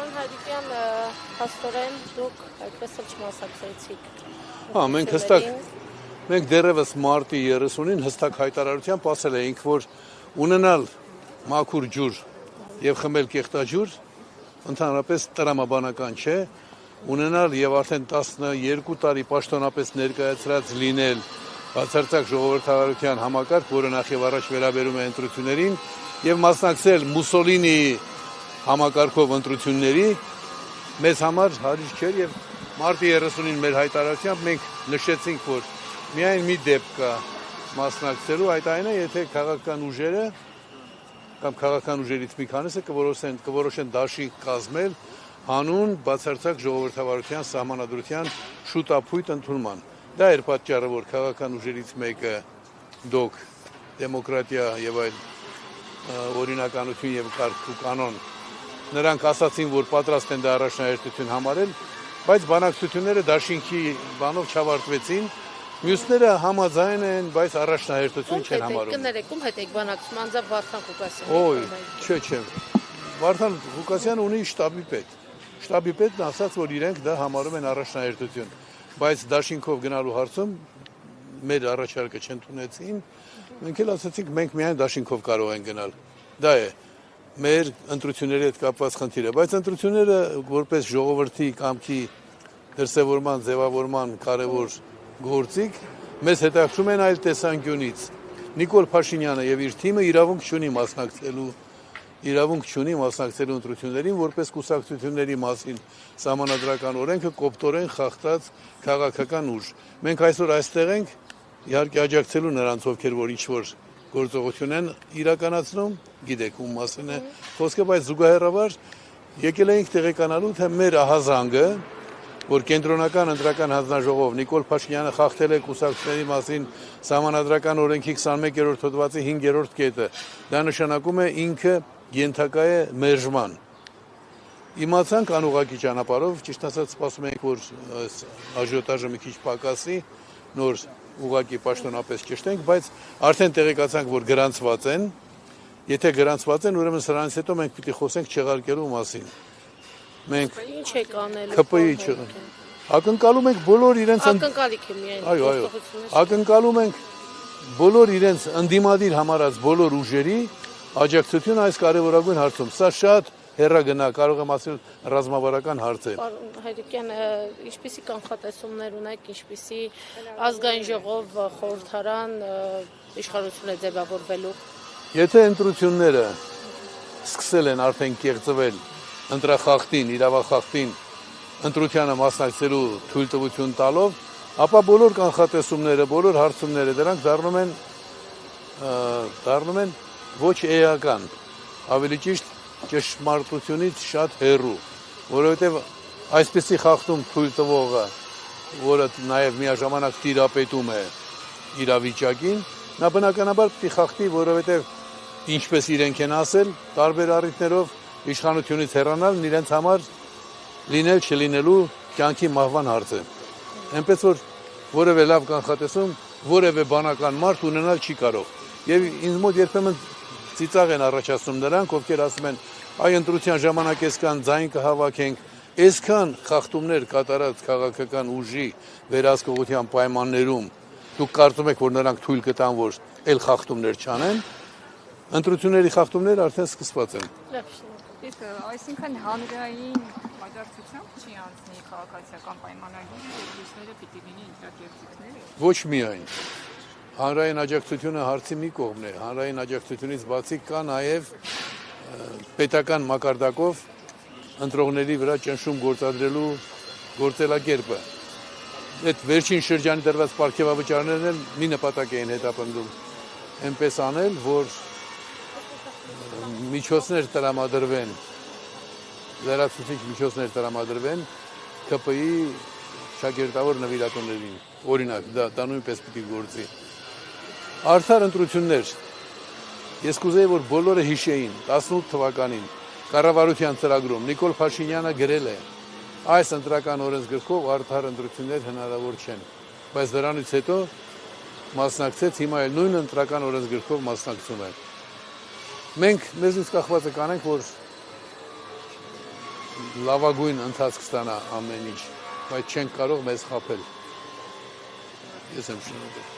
Պարոն Հայրիկյան, փաստորեն դուք այդպես էլ չմասնակցեցիք։ Մենք դեռևս մարտի 30-ին հստակ հայտարարությամբ ասել էինք, որ ունենալ մաքուր ջուր եւ խմել կեղտաջուր ընդհանրապես տրամաբանական չէ, ունենալ եւ արդեն 12 տարի պաշտոնապես ներկայացրած լինել բացարձակ ժողովրդավարության համակարգ, որը նախ եւ առաջ վերաբերում է ընտրություններին եւ մասնակցել Մուսոլինիի համակարգով ընտրությունների մեզ համար հարիջ չէր եւ մարտի 30-ին մեր հայտարարությամբ մենք նշեցինք, որ միայն մի դեպք կա մասնակցելու, այդ այն է, եթե քաղաքական ուժերը կամ քաղաքական ուժերից մի քանիսը կորոշեն դաշինք կազմել հանուն բացարձակ ժողովրդավարության սահմանադրության շուտափույթ ընդունման։ Դա էր պատճառը, որ քաղաքական ուժերից մեկը դոկ, դեմոկրատիա եւ այլ օրինականություն եւ կարգ ու կանոն նրանք ասացին, որ պատրաստ են դա առաջնահերթություն համարել, բայց բանակցությունները դաշինքի բանով չավարտվեցին։ Մյուսները համաձայն են, բայց առաջնահերթություն չեն համարում։ Կներեք, ում հետ եք բանակցում, անձամբ Վարդան Ղուկասյանը։ Ոյ, չէ։ Վարդան Ղուկասյանը ունի շտաբի պետ։ Շտաբի պետն ասաց, որ իրենք դա համարում են առաջնահերթություն, բայց դաշինքով գնալու հարցում մեր առաջարկը չընդունեցին։ Մենք էլ ասացինք, մենք միայն դաշինքով կարող ենք գնալ։ Դա է մեր ընտրությունների հետ կապված խնդիրը, բայց ընտրությունները որպես ժողովրդի կամքի դրսևորման, ձևավորման կարևոր գործիք մեզ հետաքրում են այլ տեսանկյունից։ Նիկոլ Փաշինյանը եւ իր թիմը իրավունք չունի մասնակցելու ընտրություններին, որպես կուսակցությունների մասին սահմանադրական օրենքը կոպտորեն խախտած քաղաքական ուժ։ Մենք այսօր այստեղ ենք իհարկե աջակցելու նրանց, ովքեր որ ինչ-որ գործողություն են իրականացնում, գիտեք ում մասին է խոսքը, բայց զուգահեռաբար եկել էինք տեղեկանալու, թե մեր ահազանգը, որ կենտրոնական ընտրական հանձնաժողով Նիկոլ Փաշինյանը խախտել է կուսակցությունների մասին սահմանադրական օրենքի 21-րդ հոդվածի 5-րդ կետը, դա նշանակում է ինքը ենթակա է մերժման։ Իմացանք անուղղակի ճանապարհով, ճիշտ ասած սպասում ենք, որ աժիոտաժը մի քիչ պակասի, նոր ուղղակի պաշտոնապես ճշտենք, բայց արդեն տեղեկացանք, որ գրանցված են, եթե գրանցված են, ուրեմն սրանից հետո մենք պիտի խոսենք չեղարկելու մասին։ Մենք ինչ եք անելու։ ԿՊ-ի ակնկալում ենք բոլոր իրենց ակնկալիք է միայն։ Այո, ակնկալում ենք բոլոր իրենց ընդդիմադիր համարած բոլոր ուժերի աջակցություն այս կարևորագույն հարցում։ Սա շատ հեռագնա, կարող եմ ասել, ռազմավարական հարց է։ Պարոն Հայրիկյան, ինչպիսի կանխատեսումներ ունեք, ինչպիսի ազգային ժողով, խորհրդարան իշխանություն է ձևավորվելու։ Եթե ընտրությունները սկսել են արդեն կեղծվել ընտրախախտին, իրավախախտին, ընտրությանը մասնակցելու թույլտվություն տալով, ապա բոլոր կանխատեսումները, բոլոր հարցումները դրանք դառնում են ոչ էական, ավելի ճիշտ ճշմարտությունից շատ հեռու, որովհետև այսպիսի խախտում թույլ տվողը, որը նաև միաժամանակ տիրապետում է իրավիճակին, նա բնականաբար պիտի խախտի, որովհետև ինչպես իրենք են ասել, տարբեր առիթներով իշխանությունից հեռանալն իրենց համար լինել չլինելու կյանքի մահվան հարց է։ Այնպես որ որևէ լավ կանխատեսում, որևէ բանական մարդ ունենալ չի կարող։ Եվ ինձ մոտ երբեմն ծիծաղ են առաջացնում նրանք, ովքեր ասում են, այ ընտրության ժամանակ այսքան ձայն կհավաքենք, այսքան խախտումներ կատարած քաղաքական ուժի վերահսկողության պայմաններում, դուք կարծում եք, որ նրանք թույլ կտան, որ այլ խախտումներ չանեն, ընտրությունների խախտումները արդեն սկսված են։ Իսկ այսինքն հանրային աջակցությամբ չի անցնի քաղաքացիական պայմանագիրը, եւ լույսները պիտի լինի ինքնակերտիքները։ Ոչ միայն։ Հանրային աջակցությունը հարցի մի կողմն է, հանրային աջակցությունից բացի կա նաև պետական մակարդակով ընտրողների վրա ճնշում գործադրելու գործելակերպը։ Այդ վերջին շրջանի դրված պարգևավճարներն էլ մի նպատակ էին հետապնդում։ Այնպես անել, որ միջոցներ տրամադրվեն, լրացուցիչ միջոցներ տրամադրվեն ԿՊ-ի շագերտավոր նվիրատուներին։ Օրինակ, դա նույնպես պիտի գործի։ Արդար ընտրություններ։ Ես կուզեի, որ բոլորը հիշեին 18 թվականին կառավարության ծրագրում Նիկոլ Փաշինյանը գրել է. այս ընտրական օրենսգրքով արդար ընտրություններ հնարավոր չեն։ Բայց դրանից հետո մասնակցեց, հիմա էլ նույն ընտրական օրենսգրքով մասնակցում է։ Մենք մեզնից կախվածը կանենք, որ լավագույն ընթացք ստանա ամեն ինչ, բայց չենք կարող մեզ խաբել։ Ես եմ շնորհակալ։